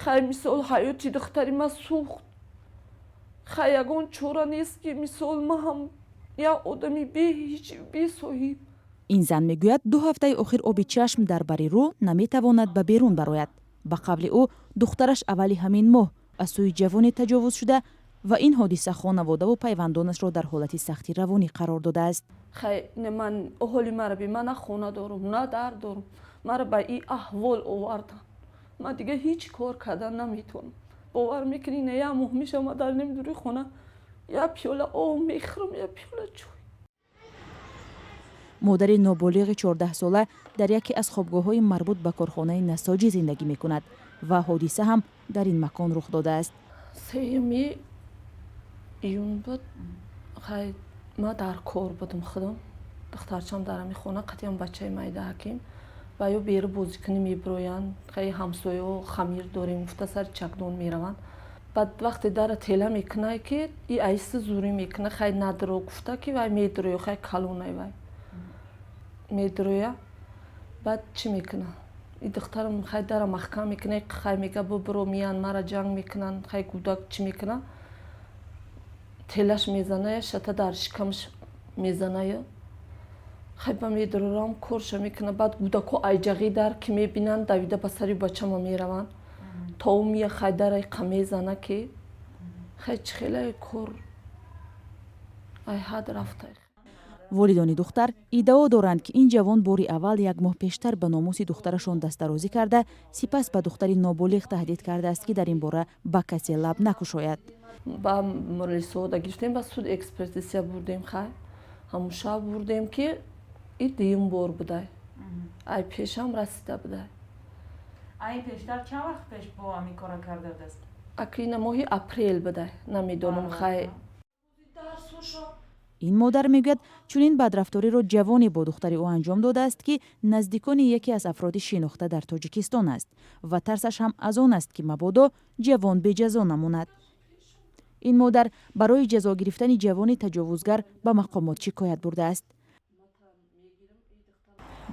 хай мисол ҳаёти духтари ма сӯхт. хай ягон чора нест ки мисол ма ҳам як одами беҳич бесоҳиб. ин зан мегӯяд 2 ҳафтаи охир оби чашм дар бари рӯ наметавонад ба берун барояд. ба қавли ӯ духтараш аввали ҳамин моҳ аз сӯи ҷавоне таҷовуз шуда ва ин ҳодиса хонаводаву пайвандонашро дар ҳолати сахти равонӣ қарор додааст. хай ман оҳоли мара би ман на хона дорум на дар дорум, мара ба ин аҳвол овардан. ман дига ҳеҷ кор кардан наметавонам. бовар мекунӣ не як моҳ мешавам ман дар намедури хона як пиёла об мехӯрам, як пиёла чой. модари ноболиғи 14 сола дар яке аз хобгоҳҳои марбут ба корхонаи насоҷӣ зиндагӣ мекунад ва ҳодиса ҳам дар ин макон рух додааст. 3 июн буд. хай ма дар кор будам худам. духтарчам дар ҳамин хона қатъиян бачаи майда ҳаким ва ё беру бозикунӣ мебироянд. хай ҳамсояҳо хамир дорем гуфта сари чакдон мераванд. баъд вақте дара тела мекунад ки и аҳиста зурӣ мекунад хай надро гуфта ки вай медроя хай калонай вай медроя. баъд чӣ мекунад и духтарам хай дара маҳкам мекунад хай мега бубиро миян мара ҷанг мекунанд. хай кӯдак чӣ мекунад телаш мезаная шата дар шикамаш мезаная. хай ба медрорам корша мекунад. баъд кӯдакҳо айҷағӣ дар ки мебинанд давида ба сари бачама мераванд то мия хай дара иқа мезана ки хай чӣ хелае кор ай ҳад рафта. волидони духтар иддао доранд ки ин ҷавон бори аввал як моҳ пештар ба номуси духтарашон дастдарозӣ карда сипас ба духтари ноболиғ таҳдид кардааст ки дар ин бора ба касе лаб накушояд. ба мулисода гирифтем ба суд экспертиза бурдем. хай ҳамун шаб бурдем ки и дуюм бор будай ай пешам расида будай. ай пештар чанд вақт пеш бо ҳамин кора кардааст? акина моҳи апрел будай намедонам. хай ин модар мегӯяд чунин бадрафториро ҷавоне бо духтари ӯ анҷом додааст ки наздикони яке аз афроди шинохта дар тоҷикистон аст ва тарсаш ҳам аз он аст ки мабодо ҷавон беҷазо намонад. ин модар барои ҷазо гирифтани ҷавони таҷовузгар ба мақомот шикоят бурдааст.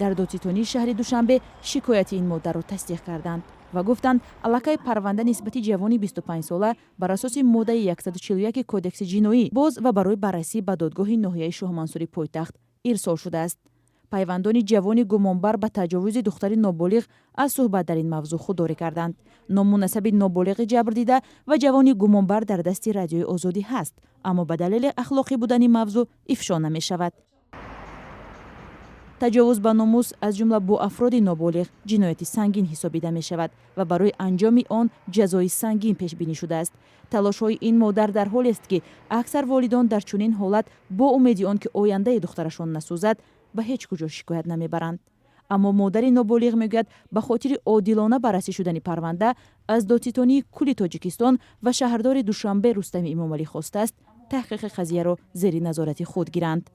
дар додситонии шаҳри душанбе шикояти ин модарро тасдиқ карданд ва гуфтанд аллакай парванда нисбати ҷавони 25 сола бар асоси моддаи 141 кодекси ҷиноӣ боз ва барои баррасӣ ба додгоҳи ноҳияи шоҳмансури пойтахт ирсол шудааст. пайвандони ҷавони гумонбар ба таҷовузи духтари ноболиғ аз суҳбат дар ин мавзӯъ худдорӣ карданд. ному насаби ноболиғи ҷабрдида ва ҷавони гумонбар дар дасти радиои озодӣ ҳаст, аммо ба далели ахлоқӣ будани мавзӯъ ифшо намешавад. таҷовуз ба номус аз ҷумла бо афроди ноболиғ ҷинояти сангин ҳисобида мешавад ва барои анҷоми он ҷазои сангин пешбинӣ шудааст. талошҳои ин модар дар ҳолест ки аксар волидон дар чунин ҳолат бо умеди он ки ояндаи духтарашон насӯзад ба ҳеҷ куҷо шикоят намебаранд. аммо модари ноболиғ мегӯяд ба хотири одилона баррасӣ шудани парванда аз додситонии кулли тоҷикистон ва шаҳрдори душанбе рустами эмомалӣ хостааст таҳқиқи қазияро зери назорати худ гиранд.